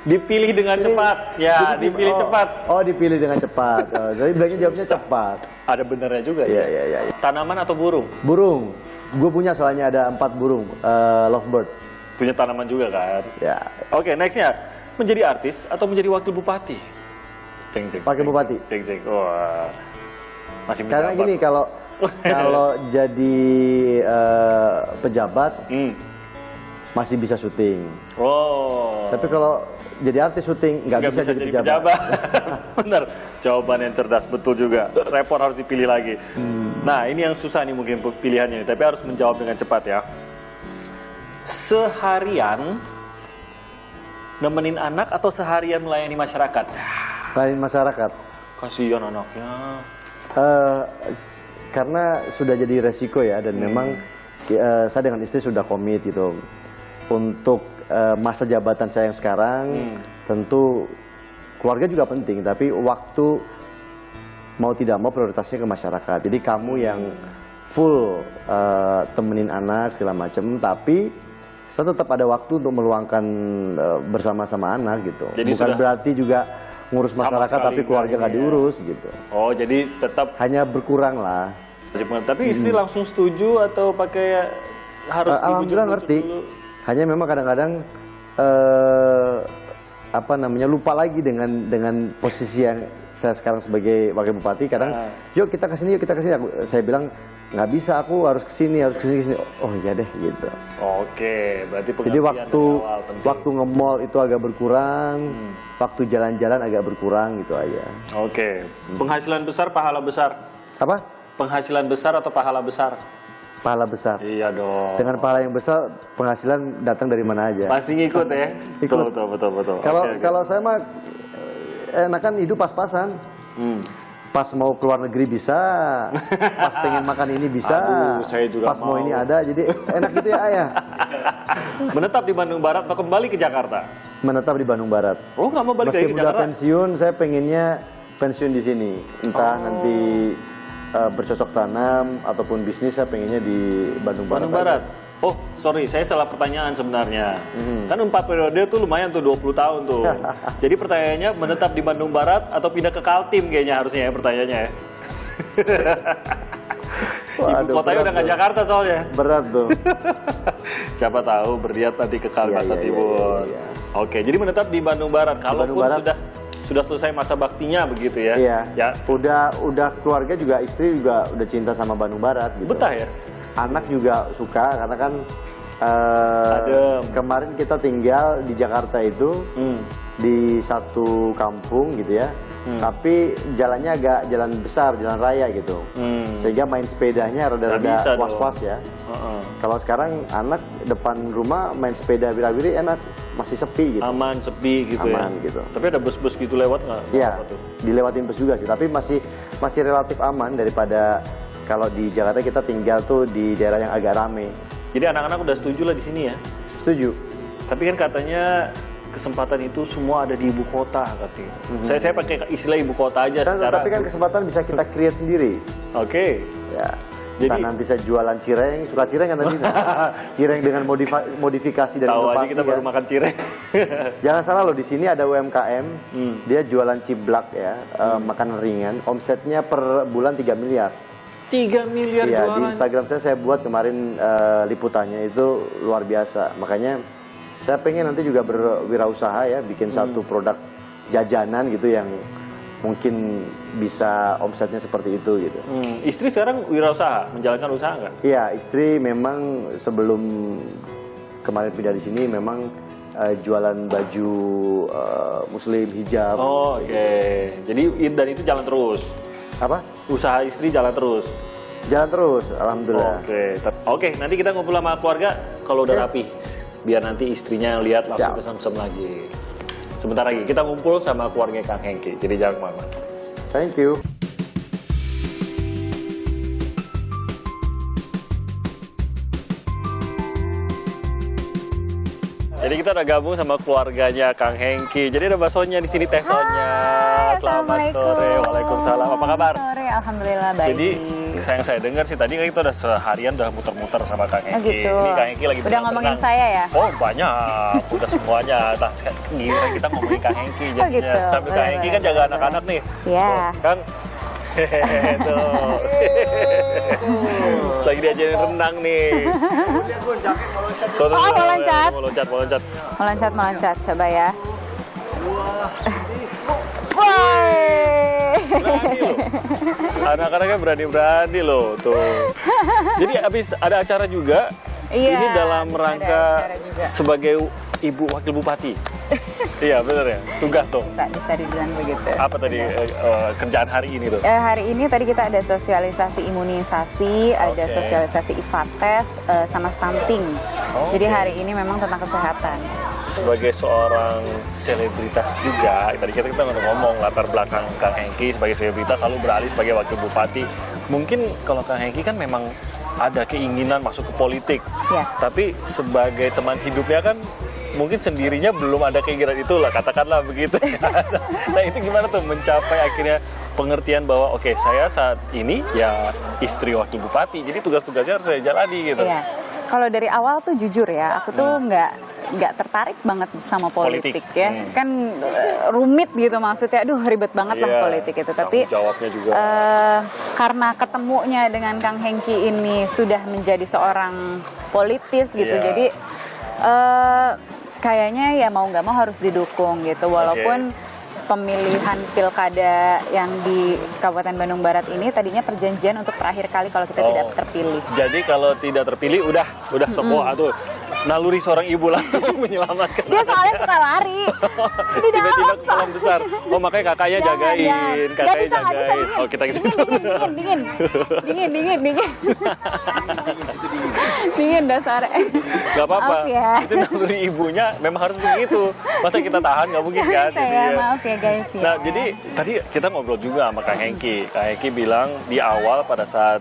Dipilih dengan cepat. Ya, Jadi, dipilih cepat. Oh, dipilih dengan cepat. Jadi bilangnya jawabnya cepat. Ada benernya juga Iya, ya. iya. Tanaman atau burung? Burung. Gue punya soalnya ada 4 burung. Lovebird. Punya tanaman juga kan? Ya. Oke, nextnya. Menjadi artis atau menjadi wakil bupati? Ceng. Wakil bupati. Ceng. Wah. Masih Karena menjabat. gini, kalau jadi pejabat masih bisa syuting. Oh. Tapi kalau jadi artis syuting nggak bisa jadi pejabat. Bener. Jawaban yang cerdas, betul juga. Repot harus dipilih lagi. Nah, ini yang susah nih mungkin pilihannya, tapi harus menjawab dengan cepat ya. Seharian nemenin anak atau seharian melayani masyarakat? Lain masyarakat. Kasihan anaknya. Karena sudah jadi resiko ya, dan memang saya dengan istri sudah komit gitu. Untuk masa jabatan saya yang sekarang, tentu keluarga juga penting, tapi waktu mau tidak mau prioritasnya ke masyarakat. Jadi kamu yang full temenin anak segala macam, tapi saya tetap ada waktu untuk meluangkan bersama-sama anak gitu. Jadi bukan sudah berarti juga ngurus sama masyarakat sekali tapi keluarga nggak nggak ini ya. diurus gitu. Oh, jadi tetap. Hanya berkurang lah. Tapi istri langsung setuju atau pakai harus Alhamdulillah dibujuk-bujuk ngerti. dulu? Hanya memang kadang-kadang lupa lagi dengan posisi yang saya sekarang sebagai wakil bupati. Kadang yuk kita kesini. Saya bilang nggak bisa, aku harus kesini. Oh iya deh gitu. Oke, berarti Jadi pengertian dari awal penting. waktu nge-mall itu agak berkurang, waktu jalan-jalan agak berkurang gitu aja. Oke, penghasilan besar, pahala besar. Apa? Penghasilan besar atau pahala besar? Pahala besar. Iya dong. Dengan pahala yang besar, penghasilan datang dari mana aja. Pasti ngikut ya. Ikut. Betul. Kalau saya mah enakan hidup pas-pasan. Pas mau keluar negeri bisa, pas pengen makan ini bisa, Aduh, saya juga pas mau mau. ini ada, jadi enak gitu ya ayah. Menetap di Bandung Barat atau kembali ke Jakarta? Menetap di Bandung Barat. Oh, nggak mau balik lagi Meskipun ke udah Jakarta? pensiun, saya pengennya pensiun di sini. Entah nanti bercocok tanam ataupun bisnis, saya pengennya di Bandung Barat. Bandung Barat. Oh, sorry, saya salah pertanyaan sebenarnya. Kan 4 periode tuh lumayan tuh, 20 tahun tuh. Jadi pertanyaannya menetap di Bandung Barat atau pindah ke Kaltim kayaknya harusnya ya pertanyaannya ya. Ibu Waduh, kotanya berat udah nggak tuh. Jakarta soalnya. Berat tuh. Siapa tahu berniat nanti ke Kalimantan Iya, Timur. iya. Oke, jadi menetap di Bandung Barat. Kalaupun Barat. sudah selesai masa baktinya begitu ya. Iya. Ya, Udah keluarga juga, istri juga udah cinta sama Bandung Barat gitu. betah ya. Anak juga suka karena kan Adem. kemarin kita tinggal di Jakarta itu di satu kampung gitu ya. Tapi jalannya agak jalan besar, jalan raya gitu. Sehingga main sepedanya Nggak bisa rada-rada dong. was-was ya. Kalau sekarang anak depan rumah main sepeda wira-wiri enak, masih sepi gitu. Aman, sepi gitu Aman ya. gitu. Tapi ada bus-bus gitu lewat nggak? Iya, Apa tuh? dilewatin bus juga sih, tapi masih relatif aman daripada kalau di Jakarta kita tinggal tuh di daerah yang agak rame. Jadi anak-anak udah setuju lah di sini ya. Setuju. Tapi kan katanya kesempatan itu semua ada di ibu kota katanya. Saya pakai istilah ibu kota aja secara. Tapi kan kesempatan bisa kita create sendiri. Oke. Ya. Entah nanti saya jualan cireng, suka cireng kan tadi? Cireng dengan modifikasi dan tahu aja inovasi. kita baru ya. makan cireng. Jangan salah loh, di sini ada UMKM, dia jualan ciblak ya, makanan ringan, omsetnya per bulan 3 miliar. 3 miliar Iya, jualan. di Instagram saya buat kemarin liputannya itu luar biasa. Makanya saya pengen nanti juga berwirausaha ya, bikin satu produk jajanan gitu yang mungkin bisa omsetnya seperti itu gitu. Istri sekarang wirausaha, menjalankan usaha nggak? Iya, istri memang sebelum kemarin pindah di sini memang jualan baju muslim, hijab. Oh, oke. Jadi dan itu jalan terus. Apa? Usaha istri jalan terus. Jalan terus, alhamdulillah. Oke, nanti kita ngumpul sama keluarga kalau udah rapi. Biar nanti istrinya yang lihat langsung Siap. kesem-sem lagi. Sebentar lagi kita ngumpul sama keluarga Kang Hengki. Jadi jangan kemana-mana. Thank you. Jadi kita udah gabung sama keluarganya Kang Hengki. Jadi ada baksonya di sini, Teh Sonya. Selamat sore. Waalaikumsalam. Apa kabar? Sore, alhamdulillah baik. Jadi yang saya dengar sih tadi kan kita udah seharian udah muter-muter sama Kang Hengki. gitu. Ini Kang Hengki lagi Udah ngomongin saya ya? Oh banyak, udah semuanya. Nah, gila kita ngomongin Kang Hengki jadinya. gitu. Sambil Kang Hengki kan jaga anak-anak nih. Iya. Tuh, Kang. Tuh. Lagi diajarin renang nih. Tuh, Oh, mau loncat. Mau loncat. Meloncat, coba ya. Woi. Berani loh. Anak-anaknya berani-berani loh tuh. Jadi habis ada acara juga. Iya, Ini dalam ada rangka acara juga. sebagai ibu wakil bupati. Iya benar ya. Tugas dong. Bisa dibilang begitu. Apa tadi kerjaan hari ini tuh? Hari ini tadi kita ada sosialisasi imunisasi, ada Oke. sosialisasi IVA tes, sama stunting. Jadi Oke. hari ini memang tentang kesehatan. Sebagai seorang selebritas juga, tadi kita ngomong latar belakang Kang Hengki sebagai selebritas lalu beralih sebagai wakil bupati. Mungkin kalau Kang Hengki kan memang ada keinginan masuk ke politik, Ya. tapi sebagai teman hidupnya kan mungkin sendirinya belum ada keinginan itulah, katakanlah begitu. Nah itu gimana tuh mencapai akhirnya pengertian bahwa oke, saya saat ini ya istri wakil bupati, jadi tugas-tugasnya harus saya jalani gitu. Iya. Kalau dari awal tuh jujur ya, aku tuh nggak tertarik banget sama politik ya. Kan rumit gitu maksudnya, aduh ribet banget lah Iya, politik itu. Tapi tanggung jawabnya juga. karena ketemunya dengan Kang Hengki ini sudah menjadi seorang politis gitu, Iya. jadi kayaknya ya mau nggak mau harus didukung gitu. Walaupun pemilihan pilkada yang di Kabupaten Bandung Barat ini tadinya perjanjian untuk terakhir kali kalau kita tidak terpilih. Jadi kalau tidak terpilih udah semua tuh naluri seorang ibu lah menyelamatkan. Dia soalnya suka lari di dalam. Tiba-tiba ke kolam besar. Oh makanya kakaknya jagain, kakaknya Nggak bisa. jagain. Oh kita ke situ. Dingin dasar. Gak apa-apa. Maaf ya. Itu naluri ibunya memang harus begitu. Masa kita tahan nggak mungkin kan? Saya maaf ya guys ya. Nah, jadi tadi kita ngobrol juga sama Kang Hengki. Kang Hengki bilang di awal pada saat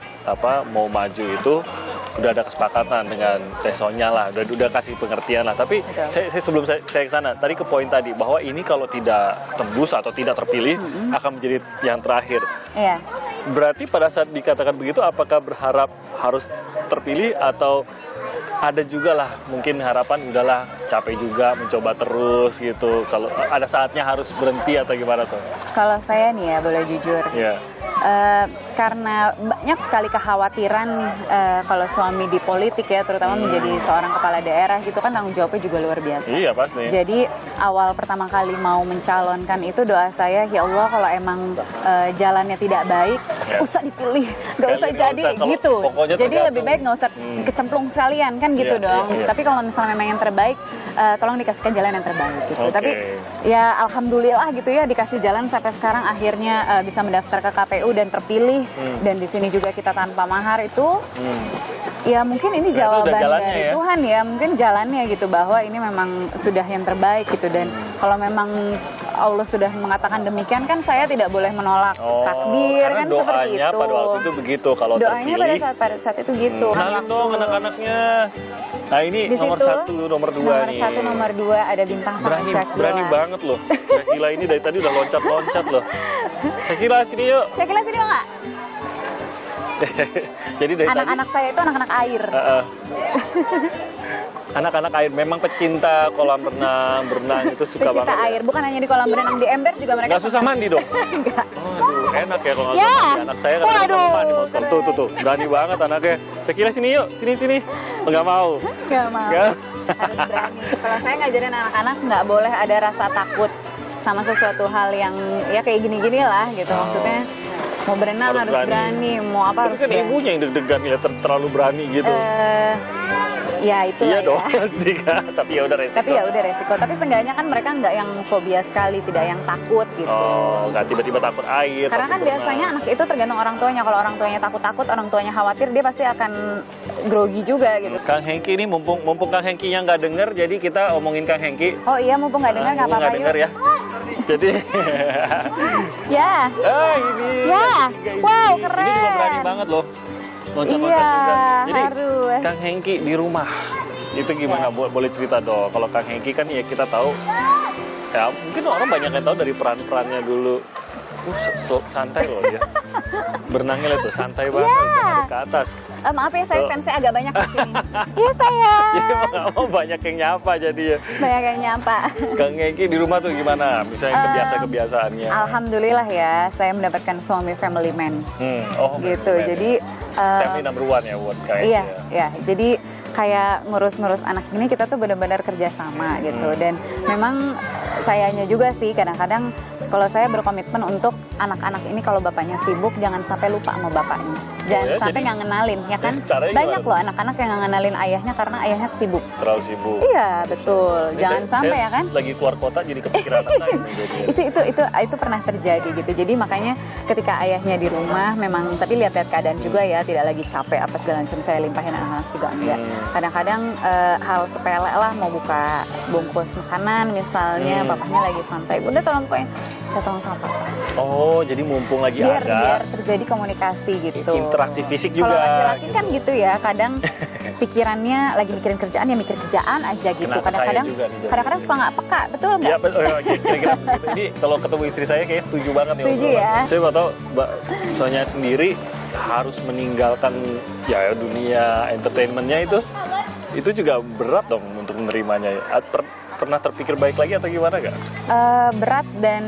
mau maju itu udah ada kesepakatan dengan Teh Sonya lah, udah kasih pengertian lah. Tapi saya sebelum saya ke sana, tadi ke poin tadi bahwa ini kalau tidak tembus atau tidak terpilih akan menjadi yang terakhir. Iya. Berarti pada saat dikatakan begitu, apakah berharap harus terpilih atau ada juga lah mungkin harapan udahlah capek juga mencoba terus gitu. Kalau ada saatnya harus berhenti atau gimana tuh? Kalau saya nih ya boleh jujur. Iya. Karena banyak sekali kekhawatiran kalau suami di politik ya, terutama menjadi seorang kepala daerah gitu kan tanggung jawabnya juga luar biasa. Iya pasti. Jadi awal pertama kali mau mencalonkan itu doa saya, ya Allah kalau emang jalannya tidak baik, usah dipilih, nggak usah Sekali nggak jadi usah, kalau gitu. pokoknya Jadi tergantung. lebih baik nggak usah kecemplung sekalian kan gitu Iya, dong. iya. Tapi kalau misalnya memang yang terbaik, tolong dikasihkan jalan yang terbaik gitu. Oke. Tapi ya alhamdulillah gitu ya dikasih jalan sampai sekarang akhirnya bisa mendaftar ke KPU dan terpilih. Dan di sini juga kita tanpa mahar itu ya mungkin ini itu jawaban udah jalannya dari ya? Tuhan ya, mungkin jalannya gitu bahwa ini memang sudah yang terbaik gitu. Dan kalau memang Allah sudah mengatakan demikian kan saya tidak boleh menolak takdir karena kan seperti doanya itu. pada waktu itu begitu kalau Doanya terpilih. pada saat itu gitu. Kenalin dong anak-anaknya. Nah ini Di nomor situ, 1, nomor 2 nih. Nomor 1, nomor 2 ada bintang sama Syakila. Berani banget loh. Syakila ini dari tadi udah loncat-loncat loh. Syakila sini yuk. Syakila sini mau nggak? Jadi dari Anak-anak saya itu anak-anak air. anak-anak air memang pecinta kolam renang, berenang itu suka Pecinta banget. air, bukan hanya di kolam renang, di ember juga mereka. Nggak susah mandi dong? Enggak. Aduh, enak ya kalau nggak Ya. susah mandi. Anak saya kan Waduh, mandi. keren. Tuh, berani banget anaknya. Tequila sini yuk, sini. Nggak mau. Nggak mau. Nggak. Harus berani. Kalau saya ngajarin anak-anak nggak boleh ada rasa takut sama sesuatu hal yang ya kayak gini-gini lah gitu. Maksudnya mau berenang harus berani, mau apa Tapi harus kan berani. ibunya yang deg-degan ya, terlalu berani gitu. Ya itu Iya lah dong, ya. pasti kan. Tapi ya udah resiko. Tapi ya udah resiko. Tapi seenggaknya kan mereka nggak yang fobia sekali, tidak yang takut gitu. Oh, nggak tiba-tiba takut air. Karena kan takut biasanya anak itu tergantung orang tuanya. Kalau orang tuanya takut-takut, orang tuanya khawatir, dia pasti akan grogi juga gitu. Kang Hengki ini mumpung Kang Hengkinya nggak denger, jadi kita omongin Kang Hengki. Oh iya, mumpung nggak dengar nggak Mumpung apa-apa nggak denger yuk. ya. Jadi, Ya. ini. Ya. Ini Wow, Ini juga keren. berani banget loh. Loncat-loncat Iya, juga. Jadi, harus. Kang Hengki di rumah. Itu gimana? Boleh cerita dong. Kalau Kang Hengki kan ya kita tahu, ya mungkin orang banyak yang tahu dari peran-perannya dulu. Santai loh dia. Berenangnya tuh santai banget, jangan ke atas. Maaf ya, saya Oh. fansnya agak banyak di sini. Iya saya. Jadi mau nggak mau banyak yang nyapa jadi ya. Banyak yang nyapa. Kang Hengki di rumah tuh gimana? Misalnya kebiasaan-kebiasaannya. Alhamdulillah ya, saya mendapatkan suami family man. Oh, Gitu. man. Jadi family number one ya buat Kang Hengki iya, ya. ya. Jadi kayak ngurus-ngurus anak ini kita tuh benar-benar kerjasama gitu. Dan memang sayanya juga sih kadang-kadang kalau saya berkomitmen untuk anak-anak ini kalau bapaknya sibuk jangan sampai lupa sama bapaknya. Jangan ya, sampai jadi- nggak ngenalin, ya kan? caranya Banyak gimana? loh anak-anak yang nggak ngenalin ayahnya karena ayahnya sibuk. Terlalu sibuk. Iya, betul. Ini Jangan sampai saya ya kan? Lagi keluar kota jadi kepikiran anak saya nih jadi. itu pernah terjadi gitu. Jadi makanya ketika ayahnya di rumah memang tapi lihat-lihat keadaan juga ya, tidak lagi capek apa segala macam saya limpahin anak-anak juga enggak. Kadang-kadang hal sepele lah mau buka bungkus makanan misalnya bapaknya lagi santai. Udah tolong poin, tolong sama papa. Oh, jadi mumpung lagi Biar ada terjadi komunikasi gitu. interaksi fisik juga. Kalau laki-laki gitu. kan gitu ya, kadang pikirannya lagi mikirin kerjaan ya mikir kerjaan aja gitu. Kenapa Kadang-kadang saya juga nih jadi kadang-kadang suka nggak peka, betul nggak? Ya, kira-kira begitu. Ini kalau ketemu istri saya kayaknya setuju banget nih. Setuju obrolan. ya. Saya mau tahu Mbak Sonya sendiri harus meninggalkan ya dunia entertainment-nya itu juga berat dong untuk menerimanya. Pernah terpikir baik lagi atau gimana nggak? Berat dan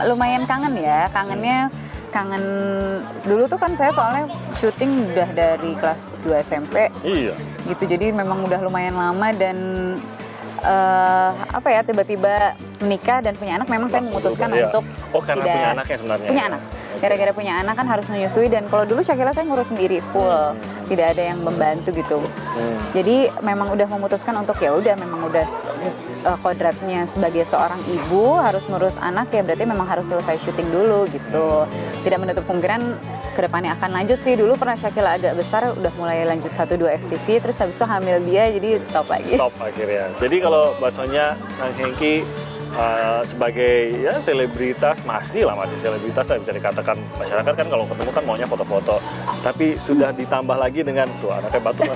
lumayan kangen ya. Kangen dulu tuh kan saya soalnya syuting udah dari kelas 2 SMP Iya. gitu. Jadi memang udah lumayan lama dan tiba-tiba menikah dan punya anak memang saya memutuskan Iya. untuk Oh, karena tidak- punya anaknya sebenarnya. punya anak. Gara-gara punya anak kan harus menyusui dan kalau dulu Shakila saya ngurus sendiri full, tidak ada yang membantu gitu. Jadi memang udah memutuskan untuk ya udah memang udah kodratnya sebagai seorang ibu harus ngurus anak ya berarti memang harus selesai syuting dulu gitu. Tidak menutup kemungkinan kedepannya akan lanjut sih. Dulu pernah Shakila agak besar udah mulai lanjut 1-2 FTV terus habis itu hamil dia jadi stop lagi. Stop akhirnya. Jadi kalau bahasanya Kang Hengki sebagai ya selebritas masih selebritas lah bisa dikatakan. Masyarakat kan kalau ketemu kan maunya foto-foto. Tapi sudah ditambah lagi dengan tuh anaknya batuk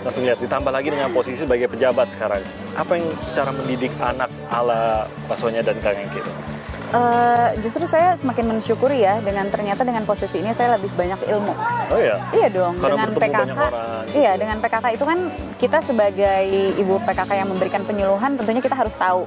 langsung lihat ditambah lagi dengan posisi sebagai pejabat sekarang. Apa yang cara mendidik anak ala Mbak Sonya dan Kang Hengki itu? Justru saya semakin mensyukuri ya ternyata dengan posisi ini saya lebih banyak ilmu. Oh iya. Iya dong, Karena dengan bertemu PKK. banyak orang, gitu. Iya, dengan PKK itu kan kita sebagai ibu PKK yang memberikan penyuluhan tentunya kita harus tahu.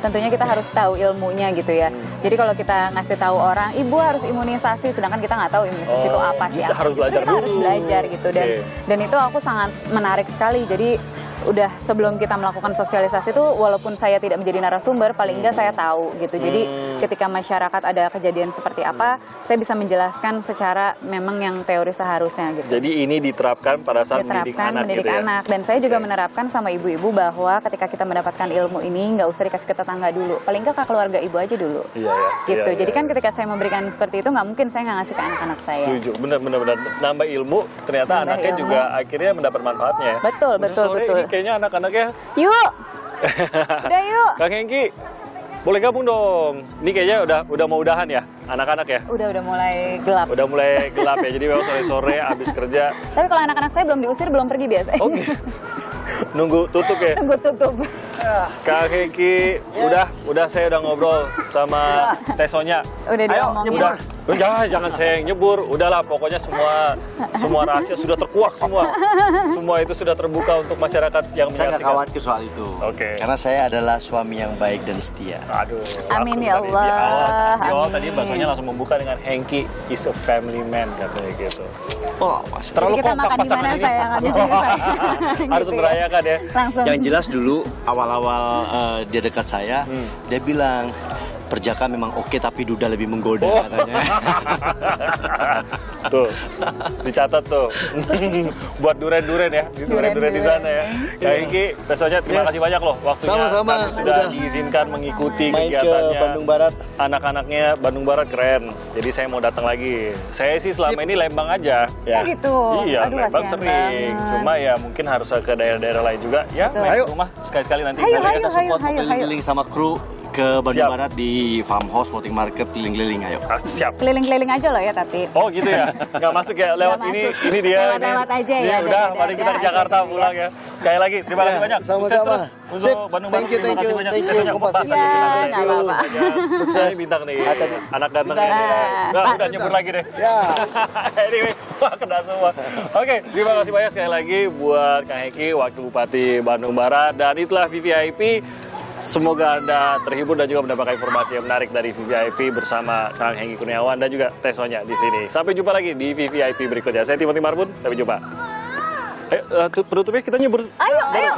Tentunya kita harus tahu ilmunya gitu ya. Jadi kalau kita ngasih tahu orang, ibu harus imunisasi, sedangkan kita nggak tahu imunisasi itu apa sih. kita harus belajar kita harus dulu. belajar gitu Oke. dan itu aku sangat menarik sekali. Jadi udah sebelum kita melakukan sosialisasi itu walaupun saya tidak menjadi narasumber paling enggak saya tahu gitu. Jadi ketika masyarakat ada kejadian seperti apa, saya bisa menjelaskan secara memang yang teori seharusnya gitu. Jadi ini diterapkan pada saat mendidik anak mendidik gitu ya. anak. Dan saya juga menerapkan sama ibu-ibu bahwa ketika kita mendapatkan ilmu ini nggak usah dikasih ke tetangga dulu, paling nggak ke keluarga ibu aja dulu. Iya, ya. Gitu. Iya, Jadi iya. kan ketika saya memberikan seperti itu nggak mungkin saya nggak ngasih ke anak-anak saya. Setuju, benar. Nambah ilmu, ternyata Nambah anaknya ilmu. juga akhirnya mendapat manfaatnya ya. Betul, Udah betul, sore betul. Ini kayaknya anak-anaknya, Yuk, udah yuk. Kang Hengki, boleh gabung dong. Ini kayaknya udah mau udahan ya, anak-anak ya. Udah mulai gelap. Udah mulai gelap ya, jadi memang sore-sore abis kerja. Tapi kalau anak-anak saya belum diusir, belum pergi biasa. Oh gitu. nunggu tutup ya. Tunggu tutup. Kak Hengki, udah saya udah ngobrol sama Tesonya. Udah diomongin. Udah, jangan saya yang nyebur. Udahlah, pokoknya semua rahasia sudah terkuak semua. Semua itu sudah terbuka untuk masyarakat yang Saya nggak menyaksikan. khawatir soal itu. Oke. Karena saya adalah suami yang baik dan setia. Aduh. Amin langsung ya tadi Allah. Di awal tadi Amin. bahasanya langsung membuka dengan Hengki is a family man katanya gitu. Oh, Mas. Terlalu Jadi kita kompak makan di pasangan mana ini. sayang habis ini sayang. Harus Gitu ya. merayakan ya. Langsung. Yang jelas dulu awal-awal dia dekat saya, dia bilang Perjaka memang oke tapi Duda lebih menggoda katanya. Tuh, dicatat tuh. Buat duren-duren ya, duren-duren di sana ya. Kak Hengki, Tesonya terima kasih banyak loh waktunya. Sama-sama, Kami sudah udah diizinkan mengikuti main ke kegiatannya. Bandung Barat. Anak-anaknya Bandung Barat keren. Jadi saya mau datang lagi. Saya sih selama ini Lembang aja. Oh gitu. Iya, Aduh, Lembang kasihan sering. banget. Cuma ya mungkin harus ke daerah-daerah lain juga. Ya, Betul. main Ayo. ke rumah sekali-sekali nanti. Ayo, boleh ya. ayo. Kita support ayo. keliling-keliling sama kru ke Bandung Siap. Barat di farmhouse, floating market, keliling-keliling ayo. Ah, siap. Keliling-keliling aja loh ya tapi. Oh gitu ya, nggak masuk ya lewat Nggak ini masuk. ini dia. Lewat-lewat ini. aja ya, Ini udah, dadah, mari kita ke dadah Jakarta aja dulu pulang ya. Sekali lagi, terima kasih banyak. Sama-sama. Sukses terus untuk Sip. Bandung Thank Barat. you, Terima kasih banyak. thank you. Tesonya Gua kompas pasti aja. Ya, Kita nggak dulu. apa-apa. Ya. Sukses. Ini bintang nih, anak ganteng Bintang, nih. bintang. Nah, udah nyebur lagi deh. Ya. Anyway, wah kena semua. Oke, terima kasih banyak sekali lagi buat Kang Hengki, Wakil Bupati Bandung Barat. Dan itulah VVIP. Semoga Anda terhibur dan juga mendapatkan informasi yang menarik dari VVIP bersama Kang Hengki Kurniawan dan juga Tesonya di sini. Sampai jumpa lagi di VVIP berikutnya. Saya Timothy Marbun, sampai jumpa. Ayo, penutupnya kita nyebur. Ayo.